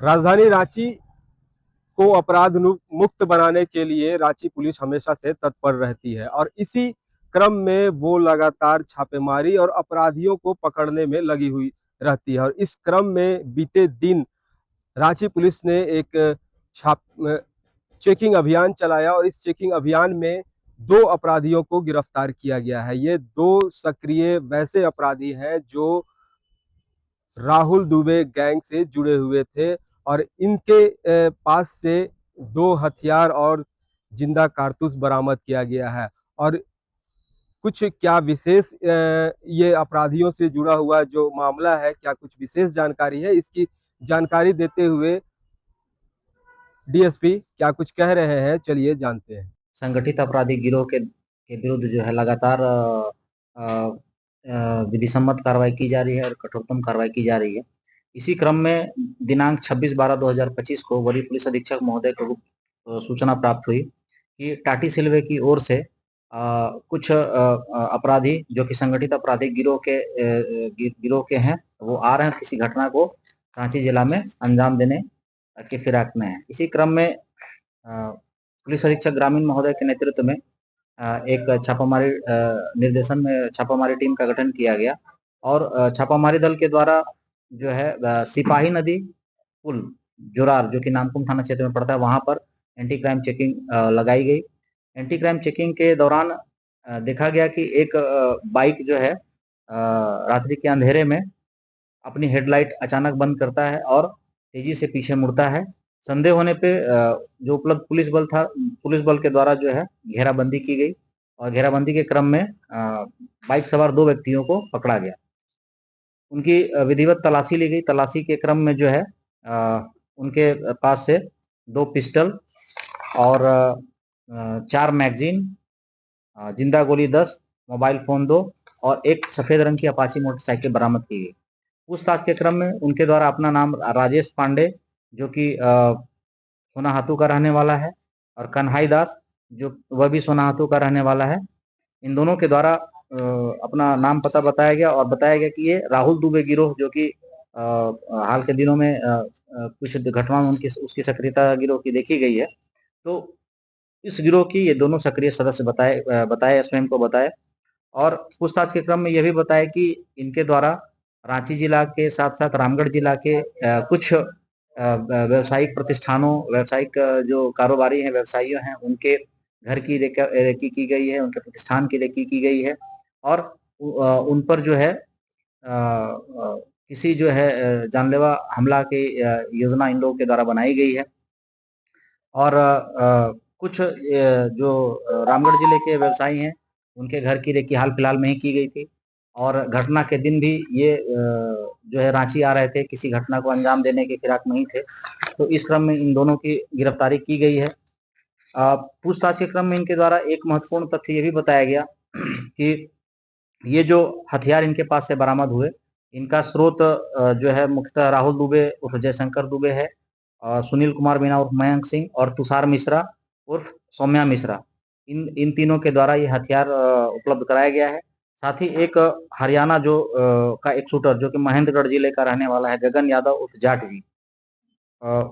राजधानी रांची को अपराध मुक्त बनाने के लिए रांची पुलिस हमेशा से तत्पर रहती है और इसी क्रम में वो लगातार छापेमारी और अपराधियों को पकड़ने में लगी हुई रहती है। और इस क्रम में बीते दिन रांची पुलिस ने एक छाप चेकिंग अभियान चलाया और इस चेकिंग अभियान में 2 अपराधियों को गिरफ्तार किया गया है। ये 2 सक्रिय वैसे अपराधी हैं जो राहुल दुबे गैंग से जुड़े हुए थे और इनके पास से 2 हथियार और जिंदा कारतूस बरामद किया गया है। और कुछ क्या विशेष ये अपराधियों से जुड़ा हुआ जो मामला है, क्या कुछ विशेष जानकारी है, इसकी जानकारी देते हुए डीएसपी क्या कुछ कह रहे हैं, चलिए जानते हैं। संगठित अपराधी गिरोह के विरुद्ध जो है लगातार विधि सम्मत कार्रवाई की जा रही है और कठोरतम कार्रवाई की जा रही है। इसी क्रम में दिनांक 26/12/2025 को वरीय पुलिस अधीक्षक महोदय को सूचना प्राप्त हुई कि टाटी सिल्वे की ओर से कुछ अपराधी जो कि संगठित अपराधी गिरोह के हैं, वो आ रहे हैं किसी घटना को रांची जिला में अंजाम देने के फिराक में है। इसी क्रम में पुलिस अधीक्षक ग्रामीण महोदय के नेतृत्व में एक छापामारी निर्देशन में छापामारी टीम का गठन किया गया और छापामारी दल के द्वारा जो है सिपाही नदी पुल जोरार जो कि नामकुम थाना क्षेत्र में पड़ता है, वहां पर एंटी क्राइम चेकिंग लगाई गई। एंटी क्राइम चेकिंग के दौरान देखा गया कि एक बाइक जो है रात्रि के अंधेरे में अपनी हेडलाइट अचानक बंद करता है और तेजी से पीछे मुड़ता है। संदेह होने पे जो उपलब्ध पुलिस बल के द्वारा जो है घेराबंदी की गई और घेराबंदी के क्रम में बाइक सवार 2 व्यक्तियों को पकड़ा गया। उनकी विधिवत तलाशी ली गई। तलाशी के क्रम में जो है उनके पास से 2 पिस्टल और 4 मैगजीन, जिंदा गोली 10, मोबाइल फोन 2 और एक सफेद रंग की अपाची मोटरसाइकिल बरामद की गई। पूछताछ के क्रम में उनके द्वारा अपना नाम राजेश पांडे जो कि सोनाहातू का रहने वाला है और कन्हाई दास जो वह भी सोनाहातू का रहने वाला है, इन दोनों के द्वारा अपना नाम पता बताया गया और बताया गया कि ये राहुल दुबे गिरोह जो कि हाल के दिनों में कुछ घटनाओं में उसकी सक्रियता गिरोह की देखी गई है। तो इस गिरोह की ये दोनों सक्रिय सदस्य बताए स्वयं को बताए और पूछताछ के क्रम में यह भी बताया कि इनके द्वारा रांची जिला के साथ साथ रामगढ़ जिला के कुछ व्यवसायिक प्रतिष्ठानों, व्यवसायिक जो कारोबारी हैं, व्यवसायियों हैं, उनके घर की रेकी की गई है, उनके प्रतिष्ठान की रेकी की गई है और उन पर जो है किसी जो है जानलेवा हमला की योजना इन लोगों के द्वारा बनाई गई है। और कुछ जो रामगढ़ जिले के व्यवसायी हैं, उनके घर की रेकी हाल फिलहाल में ही की गई थी और घटना के दिन भी ये जो है रांची आ रहे थे, किसी घटना को अंजाम देने के फिराक में ही थे। तो इस क्रम में इन दोनों की गिरफ्तारी की गई है। पूछताछ के क्रम में इनके द्वारा एक महत्वपूर्ण तथ्य ये भी बताया गया कि ये जो हथियार इनके पास से बरामद हुए, इनका स्रोत जो है मुख्यतः राहुल दुबे उर्फ जयशंकर दुबे है, सुनील कुमार मीणा उर्फ मयंक सिंह और तुषार मिश्रा उर्फ सौम्या मिश्रा, इन तीनों के द्वारा ये हथियार उपलब्ध कराया गया है। साथ ही एक हरियाणा जो का एक शूटर जो कि महेंद्रगढ़ जिले का रहने वाला है, गगन यादव उर्फ जाट जी,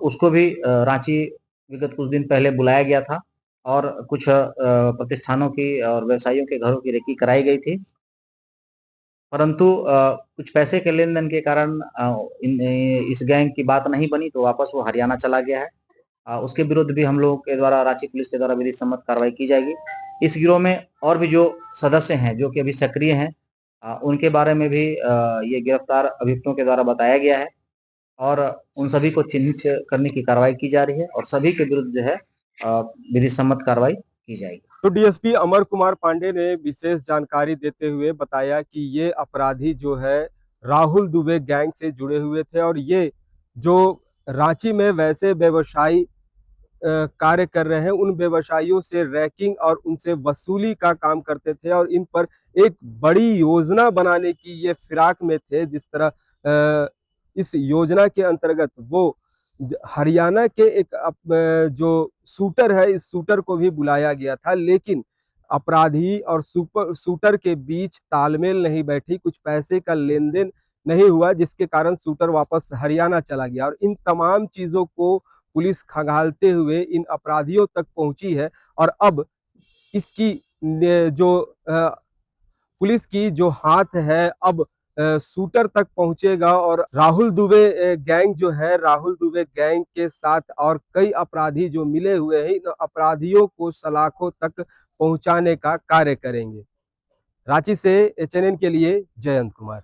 उसको भी रांची विगत कुछ दिन पहले बुलाया गया था और कुछ प्रतिष्ठानों की और व्यवसायियों के घरों की रेकी कराई गई थी, परंतु कुछ पैसे के लेन देन के कारण इस गैंग की बात नहीं बनी तो वापस वो हरियाणा चला गया है। उसके विरुद्ध भी हम लोगों के द्वारा रांची पुलिस के द्वारा विधि सम्मत कार्रवाई की जाएगी। इस गिरोह में और भी जो सदस्य हैं जो कि अभी सक्रिय हैं, उनके बारे में भी ये गिरफ्तार अभियुक्तों के द्वारा बताया गया है और उन सभी को चिन्हित करने की कार्रवाई की जा रही है और सभी के विरुद्ध जो है विधि सम्मत कार्रवाई की जाएगी। तो डीएसपी अमर कुमार पांडे ने विशेष जानकारी देते हुए बताया कि ये अपराधी जो है राहुल दुबे गैंग से जुड़े हुए थे और ये जो रांची में वैसे व्यवसायी कार्य कर रहे हैं, उन व्यवसायियों से रैकिंग और उनसे वसूली का काम करते थे और इन पर एक बड़ी योजना बनाने की ये फिराक में थे। जिस तरह इस योजना के अंतर्गत वो हरियाणा के एक जो शूटर है, इस शूटर को भी बुलाया गया था, लेकिन अपराधी और शूटर के बीच तालमेल नहीं बैठी, कुछ पैसे का लेन देन नहीं हुआ, जिसके कारण शूटर वापस हरियाणा चला गया। और इन तमाम चीजों को पुलिस खंगालते हुए इन अपराधियों तक पहुंची है और अब इसकी जो पुलिस की जो हाथ है अब शूटर तक पहुंचेगा। और राहुल दुबे गैंग जो है, राहुल दुबे गैंग के साथ और कई अपराधी जो मिले हुए हैं, इन अपराधियों को सलाखों तक पहुंचाने का कार्य करेंगे। रांची से एचएनएन के लिए जयंत कुमार।